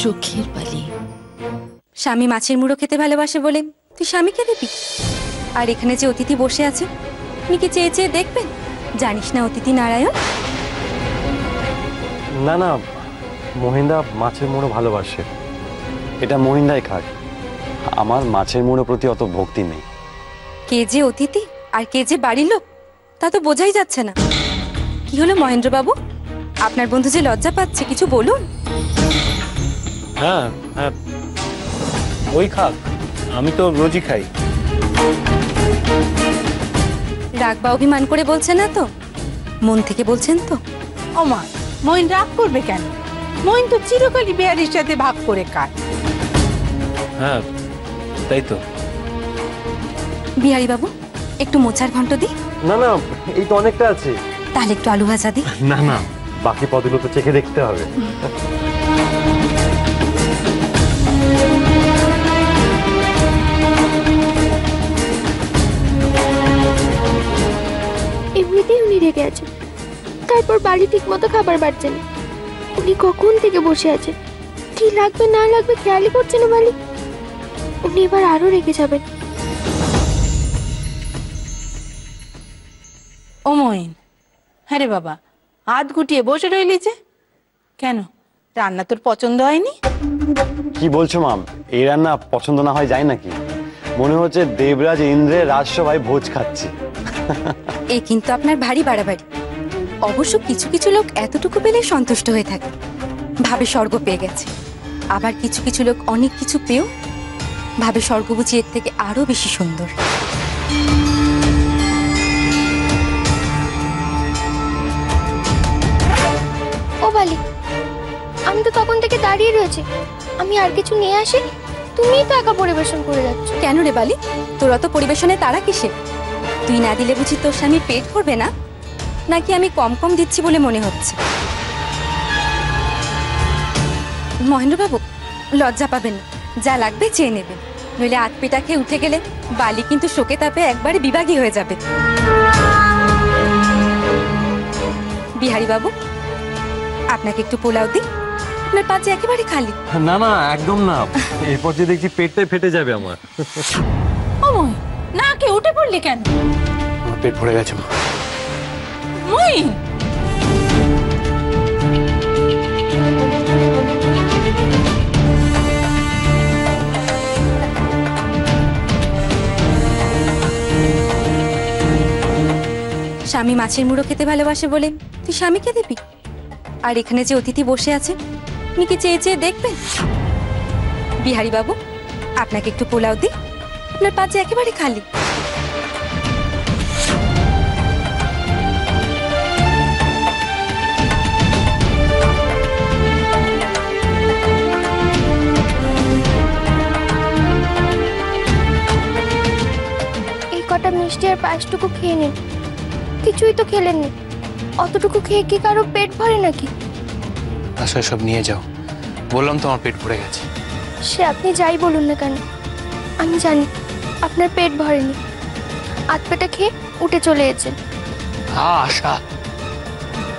চোখের বালি। স্বামী মাছের মুড়ো খেতে ভালোবাসে বলে তুই স্বামীকে দিবি? আর এখানে যে অতিথি বসে আছে তুমি কি চেয়ে চেয়ে দেখবেন? জানিস না অতিথি নারায়ণ? না না, মহিন্দা মাছের মুড়ো ভালোবাসে, এটা মহিন্দাই খাক। আমার মাছের মুড়োর প্রতি অত ভক্তি নেই। কে যে অতিথি আর কে যে বাড়ির লোক তা তো বোঝাই যাচ্ছে না। কি হলো মহেন্দ্রবাবু, আপনার বন্ধু যে লজ্জা পাচ্ছে, কিছু বলুন। হ্যাঁ হ্যাঁ, ওই খাক, আমি তো রোজই খাই। রাগ বা অভিমান করে বলছেন না তো? মন থেকে বলছেন তো? ওমা, মইন রাগ করবে কেন? মইন তো চিরকালই বিহারীর সাথে ভাগ করে খায়। হ্যাঁ তাই তো। বিহারী বাবু, একটু মোচার ঘন্ট দি। না না, এই তো অনেকটা আছে। তাহলে একটু আলু ভাজা দি। না না, বাকি পদগুলো তো চেখে দেখতে হবে। এমনিতেই উনি রেগে আছেন, তারপর বাড়ি ঠিক মতো খাবার বাড়ছেন। উনি কখন থেকে বসে আছেন, কি লাগবে না লাগবে খেয়ালই করছে না মালিক। উনি এবার আরো রেগে যাবেন। ও মইন, হ্যাঁ রে বাবা, হাত গুটিয়ে বসে রইলি যে কেন? রান্না তোর পছন্দ হয়নি? কি বলছো মাম? এই রান্না পছন্দ না হয় যায় নাকি? মনে হচ্ছে দেবরাজ ইন্দ্রের রাজসভায় ভোজ খাচ্ছে। এ কিন্তু আপনার ভারী বাড়াবাড়ি। অবশ্য কিছু কিছু লোক এতটুকু পেলে সন্তুষ্ট হয়ে থাকে, ভাবে স্বর্গ পেয়ে গেছে। আবার কিছু কিছু লোক অনেক কিছু পেয়েও ভাবে স্বর্গ বুঝি এর থেকে আরো বেশি সুন্দর। ও বালি, আমি তো তখন থেকে দাঁড়িয়ে রয়েছি, আমি আর কিছু নিয়ে আসি, তুমিই তো একা পরিবেশন করে যাচ্ছ। কেন রে বালি, তোর অত পরিবেশনে তারা কিসে? তুই না দিলে বুঝি তোর স্বামীর পেট ভরবে না? নাকি আমি কম কম দিচ্ছি বলে মনে হচ্ছে? মহেন্দ্রবাবু, লজ্জা পাবেন না, যা লাগবে চেয়ে নেবেন, নইলে আতপেটা খেয়ে উঠে গেলে বালি কিন্তু শোকে তাপে একবারে বিভাগী হয়ে যাবে। বিহারী বাবু, আপনাকে একটু পোলাও দিই, আপনার পাতে একেবারে খালি। না না, একদম না, এরপর যে দেখছি পেটটাই ফেটে যাবে আমার। ও মইন, না কে উঠে পড়লি কেন? আমার পেট ভরে গেছে মা। মইন, স্বামী মাছের মুড়ো খেতে ভালোবাসে বলে তুই স্বামীকে দিবি? আর এখানে যে অতিথি বসে আছে তুমি কি চেয়ে চেয়ে দেখবেন? বিহারী বাবু, আপনাকে একটু পোলাও দিই, আপনার পাতে একেবারে খালি। এই কটা মিষ্টি আর পায়েসটুকু খেয়ে নিন, কিছুই তো খেলেননি। অতটুকু খেয়ে কি কারো পেট ভরে নাকি? আচ্ছা সব নিয়ে যাও, বললাম তো আমার পেট ভরে গেছে। সে আপনি যাই বলুন না কেন, আমি জানি আপনার পেট ভরেনি। আতপেটা খেয়ে উঠে চলে এসেছেন। আশা,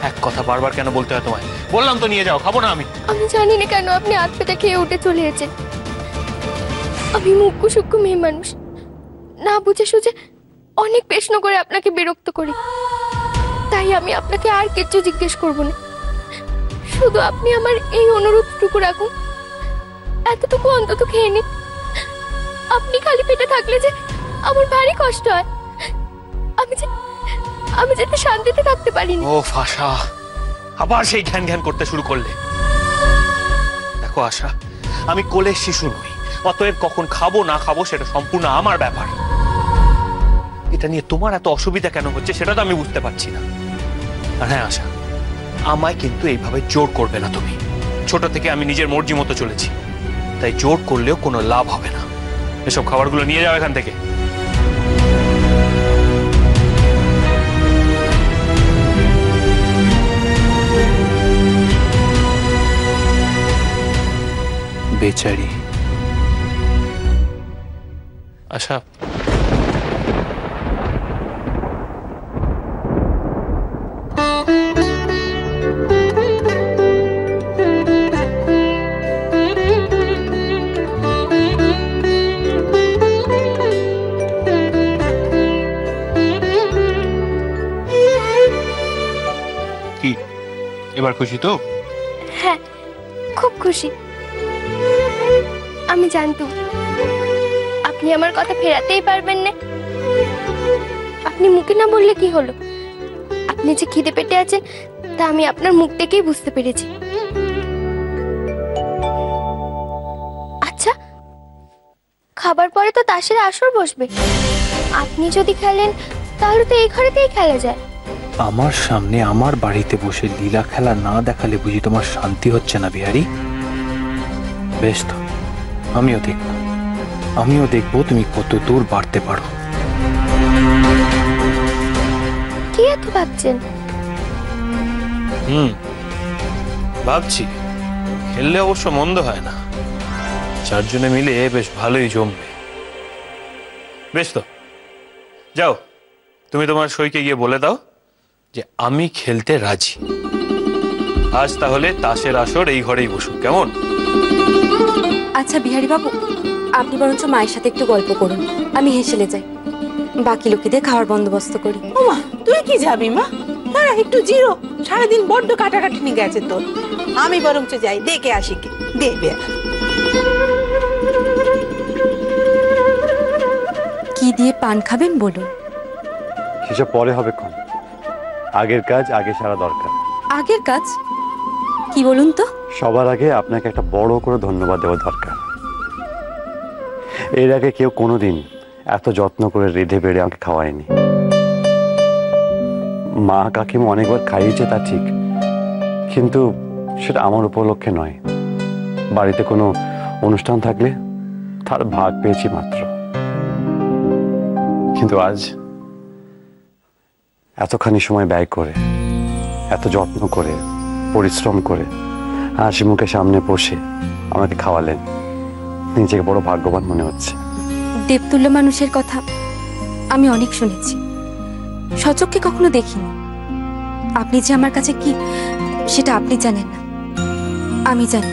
এক কথা বারবার কেন বলতে হয় তোমায়? বললাম তো নিয়ে যাও, খাবো না আমি। আমি জানি না কেন আপনি আতপেটা খেয়ে উঠে চলে এসেছেন। আমি মুখ্য সূক্ষ্ম মেয়ে মানুষ, না বুঝে সুঝে অনেক প্রশ্ন করে আপনাকে বিরক্ত করি, তাই আমি আপনাকে আর কিছু জিজ্ঞেস করব না। শুধু আপনি আমার এই অনুরোধটুকু রাখুন, এতটুকু অন্তত খেয়ে নিন। আপনি খালি পেটে থাকলে যে আমার ভারী কষ্ট হয়, আমি যাতে শান্তিতে থাকতে পারি না। ও ফাশা, আবার সেই ঘ্যান ঘ্যান করতে শুরু করলে। দেখো আশা, আমি কোলের শিশু নই, অতএব কখন খাবো না খাবো সেটা সম্পূর্ণ আমার ব্যাপার। এটা নিয়ে তোমার এত অসুবিধা কেন হচ্ছে সেটা তো আমি বুঝতে পারছি না। আর হ্যাঁ আশা, আমায় কিন্তু এইভাবে জোর করবে না তুমি। ছোট থেকে আমি নিজের মর্জি মতো চলেছি, তাই জোর করলেও কোনো লাভ হবে না। এসব খাবারগুলো নিয়ে যাও এখান থেকে। বেচারি আশা, এবার খুশি তো? হ্যাঁ, খুব খুশি। আমি জানতাম আপনি আমার কথা ফেরাতেই পারবেন না। আপনি মুখে না বললে কি হলো, আপনি যে খিদে পেটে আছেন তা আমি আপনার মুখ থেকেই বুঝতে পেরেছি। আচ্ছা, খাবার পরে তো তাসের আসর বসবে, আপনি যদি খেলেন তাহলে তো এই ঘরেতেই খেলা যায়। আমার সামনে আমার বাড়িতে বসে লীলা খেলা না দেখালে বুঝি তোমার শান্তি হচ্ছে না বিহারি? বেশ তো, আমিও দেখবো তুমি কত দূর বাড়তে পারো। কি এত ভাবছেন? ভাবছি খেললে অবশ্য মন্দ হয় না, চারজনে মিলে বেশ ভালোই জমবে। বেশ তো, যাও তুমি তোমার সইকে গিয়ে বলে দাও যে আমি খেলতে রাজি। আজ তাহলে তাসের আসর এই ঘরেই বসুক, কেমন? আচ্ছা বিহারী বাবু, আপনি বরঞ্চ মায়ের সাথে একটু গল্প করুন, আমি হেসেলে যাই, বাকি লোকেদের খাওয়ার বন্দোবস্ত করি। ওমা, তুই কি যাবি মা? দাঁড়া একটু জিরো, সারাদিন বড্ড কাটাকাটি নিয়ে গেছে তোর। আমি বরঞ্চ যাই, দেখে আসি কি দেবে। কি দিয়ে পান খাবেন বলুন? সেসব পরে হবে ক্ষণ, আগের কাজ আগে সারা দরকার। আগের কাজ কি বলুন তো? সবার আগে আপনাকে একটা বড় করে ধন্যবাদ দেওয়া দরকার। এর আগে কেউ কোনোদিন এত যত্ন করে রেঁধে বেড়ে আমাকে খাওয়ায়নি। মা কাকিমা অনেকবার খাইয়েছে তা ঠিক, কিন্তু সেটা আমার উপলক্ষে নয়, বাড়িতে কোনো অনুষ্ঠান থাকলে তার ভাগ পেয়েছি মাত্র। কিন্তু আজ এতখানি সময় ব্যয় করে, এত যত্ন করে, পরিশ্রম করে হাসি মুখে সামনে বসে আমাকে খাওয়ালেন, নিজেকে বড় ভাগ্যবান মনে হচ্ছে। দেবতুল্য মানুষের কথা আমি অনেক শুনেছি, সচক্ষে কখনো দেখিনি। আপনি যে আমার কাছে কি সেটা আপনি জানেন না, আমি জানি।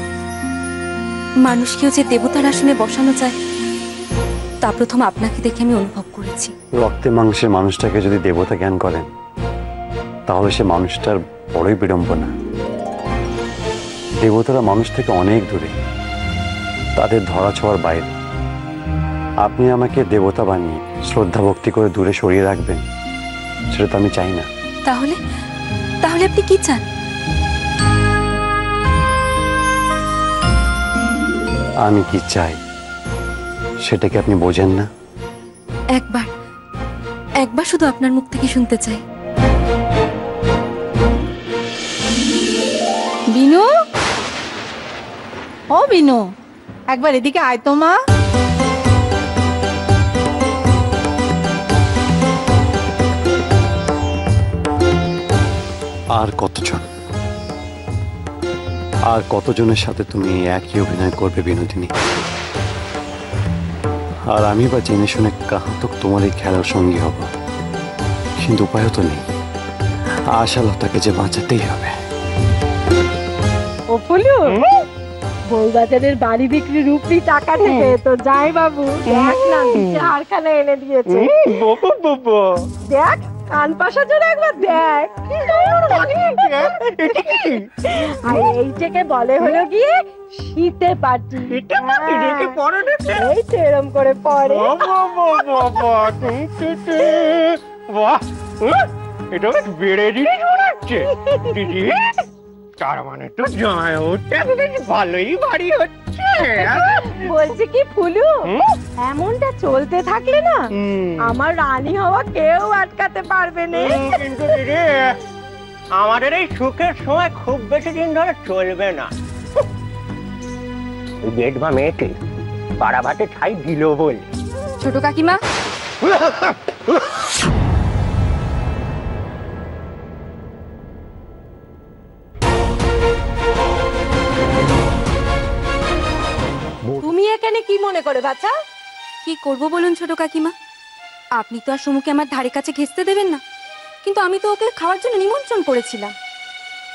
মানুষকেও যে দেবতার আসনে বসানো যায় তা প্রথম আপনাকে দেখে আমি অনুভব করেছি। রক্তে মাংসের মানুষটাকে যদি দেবতা জ্ঞান করেন তাহলে সে মানুষটার বড়ই বিড়ম্বনা। দেবতারা মানুষ থেকে অনেক দূরে, তাদের ধরা ছোঁয়ার বাইরে। আপনি আমাকে দেবতা বানিয়ে শ্রদ্ধা ভক্তি করে দূরে সরিয়ে রাখবেন, সেটা তো আমি চাই না। তাহলে তাহলে আপনি কি চান? আমি কি চাই সেটা কি আপনি বোঝেন না? একবার শুধু আপনার মুখ থেকে শুনতে চাই। বিনু, ও বিনু, একবার এদিকে আয় তো মা। আর কতজনের সাথে তুমি একই অভিনয় করবে বিনোদিনী? আর আমি বা জেনে শুনে কাহাতক তোমার এই খেলার সঙ্গী হব, কিন্তু উপায় তো নেই। আশালতাকে যে বাঁচাতেই হবে। ও ফুলু, বউবাজারের বাড়ি বিক্রির রূপি টাকা থেকে তো যাই বাবু দেখ না চারখানা এনে দিয়েছে। দেখ কান পাশা জোরে একবার দেখ। আর এইটাকে বলে হলো গিয়ে শীতে পাটি। এই তো এরম করে পরে। এটা বেড়ে জিনিস মনে হচ্ছে দিদি। তার মানে তো জয় ওটা বেশ ভালোই বাড়ি হচ্ছে। বলছি কি ফুলু, এমনটা চলতে থাকলে না আমার রানী হওয়া কেউ আটকাতে পারবে না। কিন্তু দিদি, আমাদের এই সুখের সময় খুব বেশি দিন ধরে চলবে না। বেদমা মেয়েকে পাড়া ভাতে ছাই দিল বলে। ছোট কাকিমা, তুমি এখানে কি মনে করে বাচ্চা? কি করব বলুন ছোট কাকিমা? আপনি তো আর সমুকে আমার ধারে কাছে ঘেঁচতে দেবেন না, কিন্তু আমি তো ওকে খাওয়ার জন্য নিমন্ত্রণ করেছিলাম।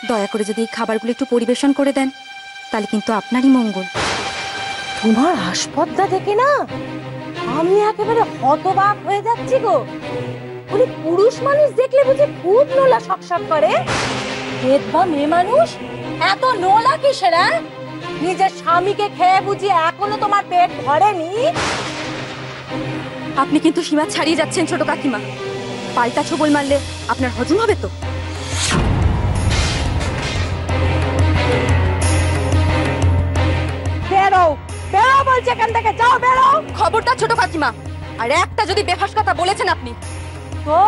দয়া করে যদি এই খাবারগুলো একটু পরিবেশন করে দেন তাহলে কিন্তু আপনারই মঙ্গল। তোমার আসপদ্দা দেখে না আমি একেবারে হতবাক হয়ে যাচ্ছি গো। উনি পুরুষ মানুষ দেখলে বুঝি খুব নোলা সকসক করে। বেদবা মেয়ে মানুষ এত নোলা কিসের? নিজের স্বামীকে খেয়ে বুঝি এখনো তোমার পেট ভরেনি? আপনি কিন্তু সীমা ছাড়িয়ে যাচ্ছেন ছোট কাকিমা। পাল্টা ছবল মারলে আপনার হজম হবে তো? বেরো বেরো বলছে, এখান থেকে যাও, বেরো। খবরদার ছোট কাকিমা, আর একটা যদি বেফাস কথা বলেছেন আপনি। তো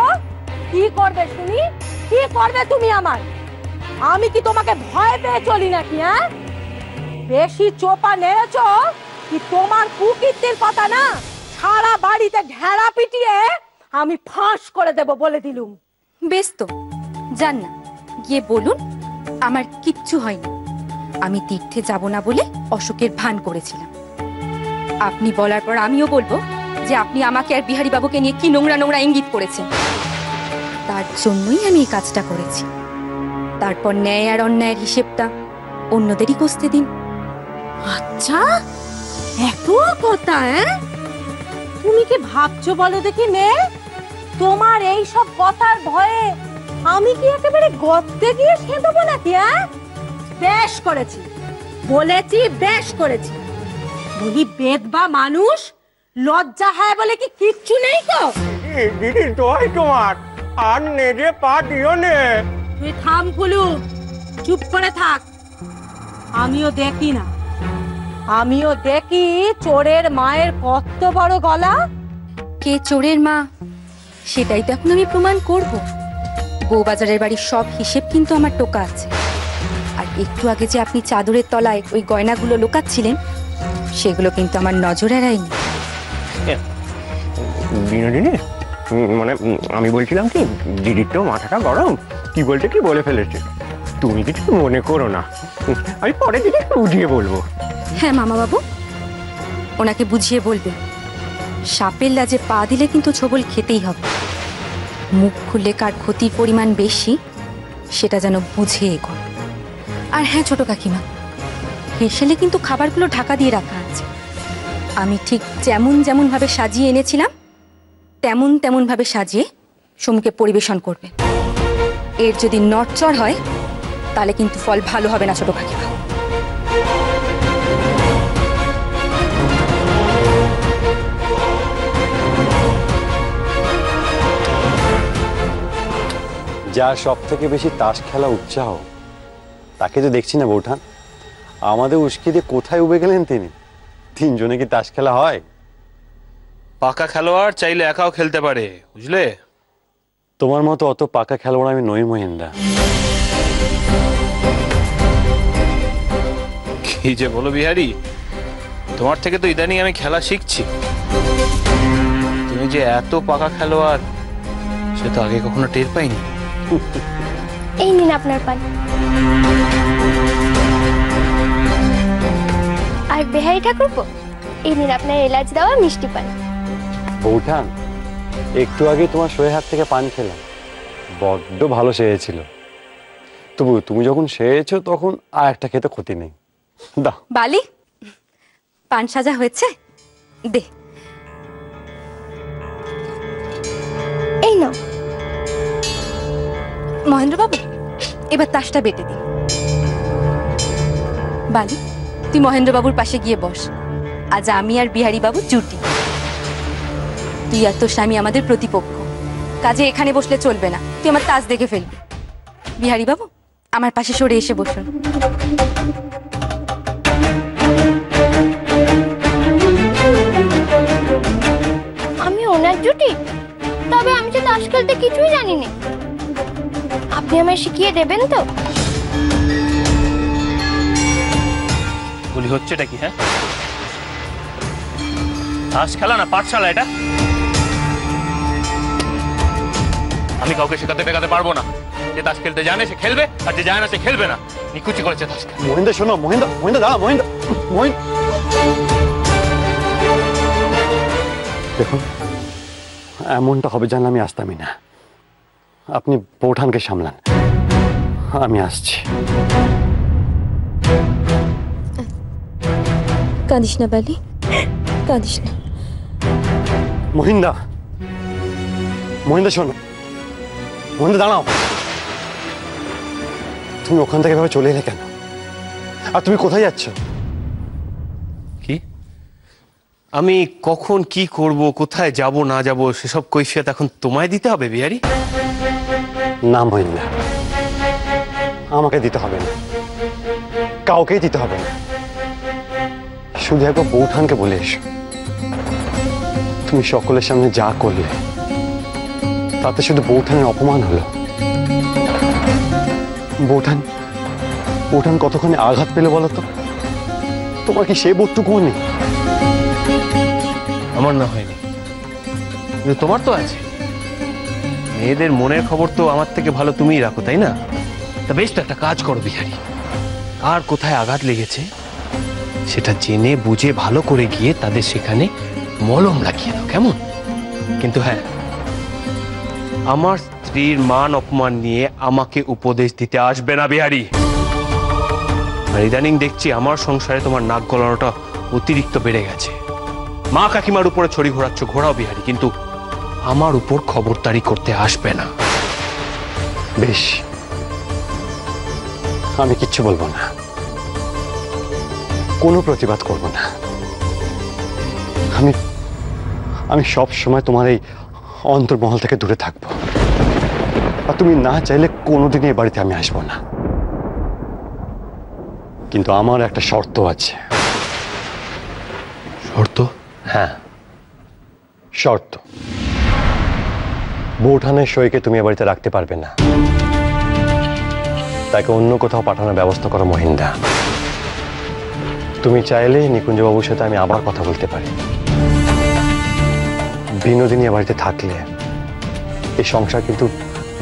কি করবে শুনি? কি করবে তুমি আমার? আমি কি তোমাকে ভয় পেয়ে চলি নাকি? হ্যাঁ, বেশি চোপা নেড়েছো কি তোমার কুকীর্তির কথা না সারা বাড়িতে ঘেরা পিটিয়ে আমি ফাঁস করে দেব বলে দিলুম। বেশ তো, যান না, গিয়ে বলুন আমার কিচ্ছু হয়নি। আমি তীর্থে যাব না বলে অশোকের ভান করেছিলাম। আপনি বলার পর আমিও বলবো যে আপনি আমাকে আর বিহারী বাবুকে নিয়ে কি নোংরা নোংরা ইঙ্গিত করেছেন। তার জন্যই আমি এই কাজটা করেছি। তারপর ন্যায় আর অন্যায়ের হিসেবটা অন্যদেরই কষতে দিন। আচ্ছা, এত কথা? তুমি কি ভাবছো বলো দেখি মেয়ে? তোমার এই সব কথার ভয়ে আমি কি একেবারে গর্তে গিয়ে সেঁদবো নাকি? বেশ করেছি, বলেছি বেশ করেছি। বলি বেদবা মানুষ, লজ্জা হয় বলে কি কিচ্ছু নেই তো? দিদি দোয়াই তোমার, আর নেড়ে পা দিও নে। তুই থাম ফুলু, চুপ করে থাক। আমিও দেখি না, আমিও দেখি চোরের মায়ের কত বড় গলা। কে চোরের মা সেটাই তো এখন আমি প্রমাণ করব। বউবাজারের বাড়ির সব হিসেব কিন্তু আমার টোকা আছে। আর একটু আগে যে আপনি চাদরের তলায় ওই গয়নাগুলো লুকাচ্ছিলেন, সেগুলো কিন্তু আমার নজর এড়ায়নি। বিনোদিনী, মানে আমি বলছিলাম কি, দিদির তো মাথাটা গরম, কি বলতে কি বলে ফেলেছে। তুমি কিছু মনে করো না, আমি পরে দিদি একটু বুঝিয়ে বলবো। হ্যাঁ মামা বাবু, ওনাকে বুঝিয়ে বলবে সাপের লাজে পা দিলে কিন্তু ছবল খেতেই হবে। মুখ খুললে কার ক্ষতির পরিমাণ বেশি সেটা যেন বুঝে এগোয়। আর হ্যাঁ ছোট কাকিমা, হেসেলে কিন্তু খাবারগুলো ঢাকা দিয়ে রাখা আছে। আমি ঠিক যেমন যেমন ভাবে সাজিয়ে এনেছিলাম তেমন তেমন ভাবে সাজিয়ে সমুখে পরিবেশন করবে। এর যদি নড়চড় হয় তাহলে কিন্তু ফল ভালো হবে না ছোট কাকিমা। যার সব থেকে বেশি তাস খেলা উৎসাহ, তাকে তো দেখছি না বৌঠান। আমাদের উস্কে দিয়ে কোথায় উবে গেলেন তিনি? তিনজনে কি তাস খেলা হয়? পাকা খেলোয়াড় চাইলে একাও খেলতে পারে, বুঝলে? তোমার মতো অত পাকা খেলোয়াড় আমি নই মহেন্দ্রা। কি যে বলো বিহারি, তোমার থেকে তো ইদানিং আমি খেলা শিখছি। তুমি যে এত পাকা খেলোয়াড় সে তো আগে কখনো টের পাইনি। এই নিন আপনার পান। আর বেহারি ঠাকুরপো, এই নিন আপনার এলাচ দেওয়া মিষ্টি পান। বৌঠান, একটু আগে তোমার শোয়ে হাত থেকে পান খেলাম, বড্ড ভালো সেরেছিল। তবু তুমি যখন সেরেছো তখন আর একটা খেতে ক্ষতি নেই। দাও। বালি, পান সাজা হয়েছে? দে। এই নাও। মহেন্দ্রবাবু, এবার তাসটা বেটে দিন। বালি, তুই মহেন্দ্রবাবুর পাশে গিয়ে বস। আজ আমি আর বিহারী বাবু জুটি। তুই আর তোর স্বামী আমাদের প্রতিপক্ষ, কাজে এখানে বসলে চলবে না। তুই আমার তাস দেখে ফেলবি। বিহারী বাবু, আমার পাশে সরে এসে বসুন। আমি ওনার জুটি? তবে আমি তো তাস খেলতে কিছুই জানি না। আপনি আমায় শিখিয়ে দেবেন তো? বলি হচ্ছে এটা কি? হ্যাঁ, তাস খেলা না পাঠশালা এটা? আমি কাউকে শেখাতে টেকাতে পারবো না। যে তাস খেলতে জানে সে খেলবে, আর যে জানে না সে খেলবে না। নিকুচি করেছে তাস খেলা। মহেন্দ্র শোনো, মহেন্দ্র দাঁড়া, মহেন্দ্র। দেখুন, এমনটা হবে জানলে আমি আসতামই না। আপনি বৌঠানকে সামলান, আমি আসছি। কাঁদিস না বালি, কাঁদিস না। মহিন্দা, মহিন্দা শোনো, মহিন্দা দাঁড়াও। তুমি ওখান থেকে এভাবে চলে এলে কেন? আর তুমি কোথায় যাচ্ছ? কি আমি কখন কি করব, কোথায় যাব না যাব সেসব কৈফিয়ত এখন তোমায় দিতে হবে বিহারি? না মহিন্দা, আমাকে দিতে হবে না, কাউকেই দিতে হবে না। শুধু একবার বৌঠানকে বলে এসো, তুমি সকলের সামনে যা করলে তাতে শুধু বৌঠানের অপমান হলো। বৌঠান বৌঠান কতক্ষণে আঘাত পেলে বলো তো? তোমার কি সে বোধটুকুও নেই? আমার না হয়নি, কিন্তু তোমার তো আছে। মেয়েদের মনের খবর তো আমার থেকে ভালো তুমিই রাখো, তাই না? তা বেশ, তো একটা কাজ করো বিহারি, আর কোথায় আঘাত লেগেছে সেটা জেনে বুঝে ভালো করে গিয়ে তাদের সেখানে মলম লাগিয়ে দাও, কেমন? কিন্তু হ্যাঁ, আমার স্ত্রীর মান অপমান নিয়ে আমাকে উপদেশ দিতে আসবে না বিহারি। আর ইদানিং দেখছি আমার সংসারে তোমার নাক গলানোটা অতিরিক্ত বেড়ে গেছে। মা কাকিমার উপরে ছড়ি ঘোরাচ্ছ, ঘোরাও বিহারি, কিন্তু আমার উপর খবরদারি করতে আসবে না। বেশ, আমি কিচ্ছু বলবো না, কোনো প্রতিবাদ করব না। আমি সব সময় তোমার এই অন্তর্মহল থেকে দূরে থাকবো, আর তুমি না চাইলে কোনোদিনই এ বাড়িতে আমি আসবো না। কিন্তু আমার একটা শর্ত আছে। শর্ত? হ্যাঁ, শর্ত। বৌঠানের সইকে তুমি এ বাড়িতে রাখতে পারবে না, তাকে অন্য কোথাও পাঠানোর ব্যবস্থা করো মহিন্দা। তুমি চাইলে নিকুঞ্জবাবুর সাথে আমি আবার কথা বলতে পারি। বিনোদিনী এ বাড়িতে থাকলে এই সংসার কিন্তু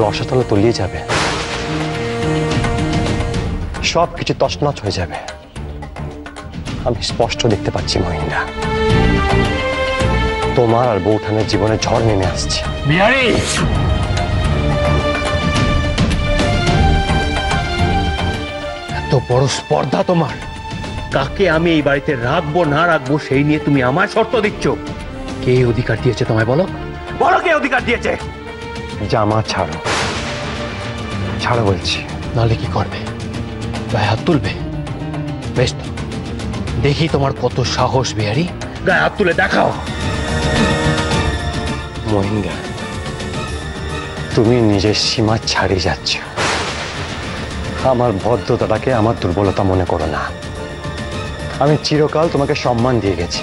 রসাতলে তলিয়ে যাবে, সব কিছু তছনছ হয়ে যাবে। আমি স্পষ্ট দেখতে পাচ্ছি মহিন্দা, তোমার আর বৌঠানের জীবনে ঝড় নেমে আসছে। বিহারি, এত বড় স্পর্ধা তোমার! কাকে আমি এই বাড়িতে রাখবো না রাখবো সেই নিয়ে তুমি আমার শর্ত দিচ্ছ? কে অধিকার দিয়েছে তোমায়? বলো বলো, কে অধিকার দিয়েছে? জামা ছাড়ো, ছাড়ো বলছি। নালে কি করবে? গায়ে হাত তুলবে? বেশ, তো দেখি তোমার কত সাহস বিহারি, গায়ে হাত তুলে দেখাও। মহিন্দা, তুমি নিজের সীমা ছাড়িয়ে যাচ্ছ। আমার ভদ্রতাটাকে আমার দুর্বলতা মনে করো না। আমি চিরকাল তোমাকে সম্মান দিয়ে গেছি,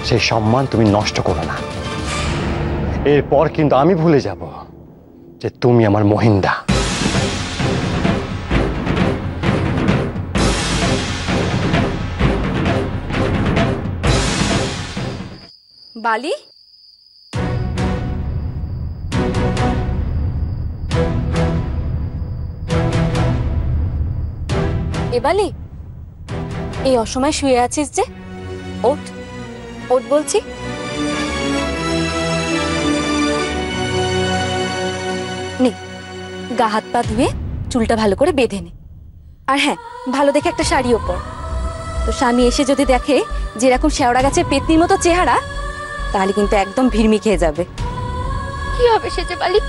সেই সম্মান তুমি নষ্ট করো না। এরপর কিন্তু আমি ভুলে যাব যে তুমি আমার মহিন্দা। বালি, এ বালি, এই অসময় শুয়ে আছিস যে? ওঠ, ওঠ বলছি। নে, গা হাত পা ধুয়ে চুলটা ভালো করে বেঁধে নে। আর হ্যাঁ, ভালো দেখে একটা শাড়িও পর। তো স্বামী এসে যদি দেখে যে এরকম শেওড়া গাছের পেতনির মতো চেহারা, তাহলে কিন্তু একদম ভিড়মি খেয়ে যাবে। কি হবে সেজে বালি?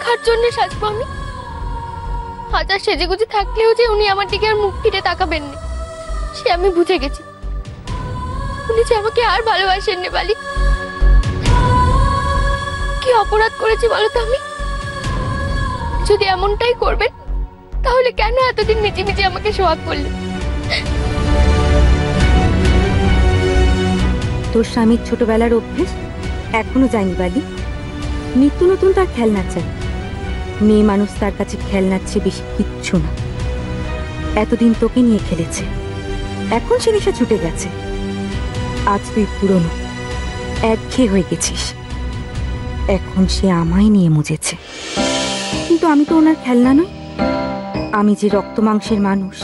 কার জন্য সাজবো আমি? হাজার সেজেগুজে থাকলেও যে উনি আমার দিকে আর মুখ ফিরে তাকাবেন না, সে আমি বুঝে গেছি। উনি যে আমাকে আর ভালোবাসেন না বালি। কি অপরাধ করেছি বলো তো আমি? যদি এমনটাই করবেন তাহলে কেন এতদিন মিটিমিটি আমাকে সোহাগ করলেন? তোর স্বামীর ছোটবেলার অভ্যেস এখনো যায়নি বালি। নিত্য নতুন তার খেলনা চাই। মেয়ে মানুষ তার কাছে খেলনার চেয়ে বেশি কিচ্ছু না। এতদিন তোকে নিয়ে খেলেছে, এখন সে নেশা ছুটে গেছে। আজ তুই পুরনো একঘেয়ে হয়ে গেছিস, এখন সে আমায় নিয়ে মুজেছে। কিন্তু আমি তো ওনার খেলনা নই। আমি যে রক্ত মাংসের মানুষ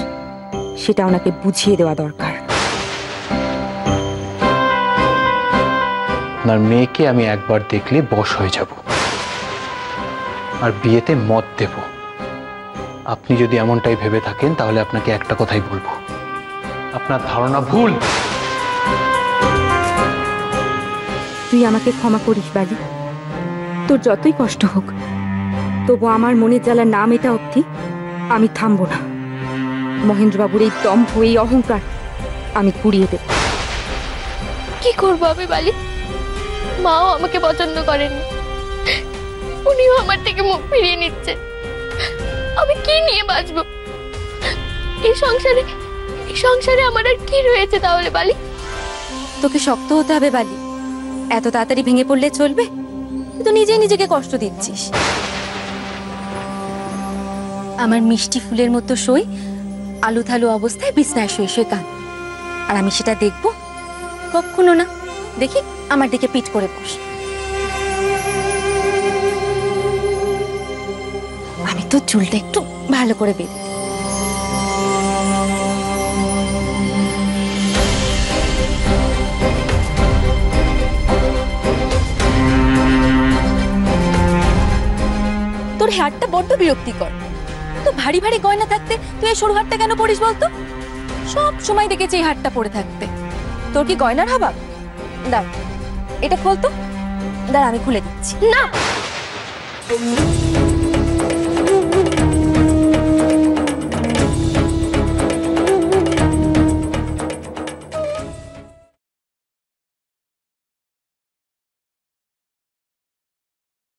সেটা ওনাকে বুঝিয়ে দেওয়া দরকার। আপনার মেয়েকে আমি একবার দেখলে বশ হয়ে যাব, আর বিয়েতে মত দেব। আপনি যদি এমনটাই ভেবে থাকেন তাহলে আপনাকে একটা কথাই বলবো, আপনার ধারণা ভুল। তুই আমাকে ক্ষমা করিস বালি। তোর যতই কষ্ট হোক, তবু আমার মনের জ্বালা না মেটা অবধি আমি থামবো না। মহেন্দ্রবাবুর এই দম্ভ, এই অহংকার আমি কুড়িয়ে দেব। কি করবো আমি বালি? মাও আমাকে পছন্দ করেন, উনিও আমার থেকে মুখ ফিরিয়ে নিচ্ছে। আমি কি নিয়ে বাঁচবো? এই সংসারে আমার আর কি রয়েছে তাহলে বালি? তোকে শক্ত হতে হবে বালি। এত তাড়াতাড়ি ভেঙে পড়লে চলবে? তুই তো নিজেই নিজেকে কষ্ট দিচ্ছিস। আমার মিষ্টি ফুলের মতো সই আলু থালু অবস্থায় বিছনায় শুয়ে শুয়ে কাঁদ, আর আমি সেটা দেখবো? কখনো না। দেখি আমার দিকে পিঠ করে বস। আমি তো চুলটা একটু ভালো করে বেঁধে তোর হাতটা বড্ড বিরক্তিকর। তো ভারী ভারী গয়না থাকতে তুই এই সরু হাতটা কেন পরিস বলতো? সব সময় দেখেছি এই হাতটা পরে থাকতে। তোর কি গয়নার অভাব? দাঁড়, এটা খোল তো। দাঁড়া, আমি খুলে দিচ্ছি। না,